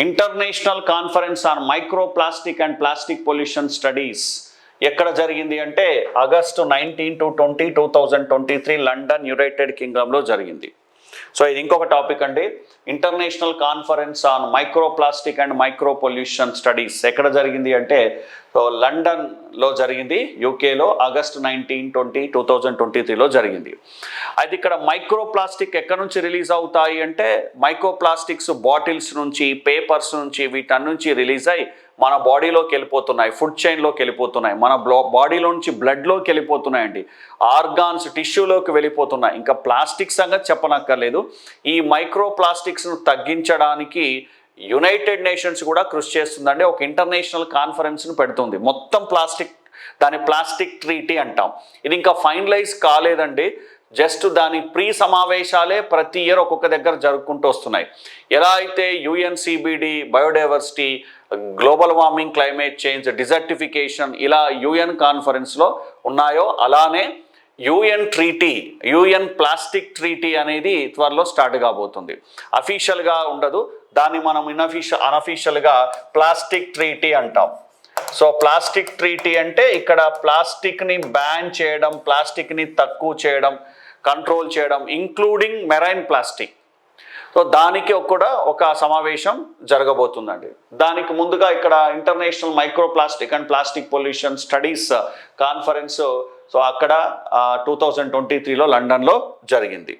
International conference on micro plastic and plastic pollution studies ఎక్కడ జరిగింది అంటే ఆగస్టు 19 to 20, 2023 లండన్, యునైటెడ్ కింగ్డమ్లో జరిగింది. So ఇది ఇంకొక టాపిక్ అండి. International conference on micro plastic and micro pollution studies ఎక్కడ జరిగింది అంటే లండన్లో జరిగింది, యూకేలో ఆగస్టు 19, 20, 2023లో జరిగింది. అయితే ఇక్కడ మైక్రో ప్లాస్టిక్ ఎక్కడి నుంచి రిలీజ్ అవుతాయి అంటే మైక్రో ప్లాస్టిక్స్ బాటిల్స్ నుంచి, పేపర్స్ నుంచి, వీటన్ని నుంచి రిలీజ్ అయ్యి మన బాడీలోకి వెళ్ళిపోతున్నాయి, ఫుడ్ చైన్లోకి వెళ్ళిపోతున్నాయి, మన బాడీలో నుంచి బ్లడ్లోకి వెళ్ళిపోతున్నాయండి, ఆర్గాన్స్ టిష్యూలోకి వెళ్ళిపోతున్నాయి. ఇంకా ప్లాస్టిక్ సంగతి చెప్పనక్కర్లేదు. ఈ మైక్రో ప్లాస్టిక్స్ను తగ్గించడానికి యునైటెడ్ నేషన్స్ కూడా కృషి చేస్తుందండి. ఒక ఇంటర్నేషనల్ కాన్ఫరెన్స్ను పెడుతుంది. మొత్తం దాని ప్లాస్టిక్ ట్రీటీ అంటాం. ఇది ఇంకా ఫైనలైజ్ కాలేదండి. జస్ట్ దాని ప్రీ సమావేశాలే ప్రతి ఇయర్ ఒక్కొక్క దగ్గర జరుపుకుంటూ వస్తున్నాయి. ఎలా అయితే UNCBD, biodiversity, global warming, climate change, desertification ఇలా యుఎన్ కాన్ఫరెన్స్లో ఉన్నాయో అలానే యుఎన్ ప్లాస్టిక్ ట్రీటీ అనేది త్వరలో స్టార్ట్ కాబోతుంది. అఫీషియల్గా ఉండదు, దాన్ని మనం అనఫీషియల్గా ప్లాస్టిక్ ట్రీటీ అంటాం. సో ప్లాస్టిక్ ట్రీటీ అంటే ఇక్కడ ప్లాస్టిక్ని బ్యాన్ చేయడం, ప్లాస్టిక్ని తక్కువ చేయడం, కంట్రోల్ చేయడం, ఇంక్లూడింగ్ మెరైన్ ప్లాస్టిక్. సో దానికి కూడా ఒక సమావేశం జరగబోతుందండి. దానికి ముందుగా ఇక్కడ international micro plastic and plastic pollution studies conference, so అక్కడ 2023లో లండన్లో జరిగింది.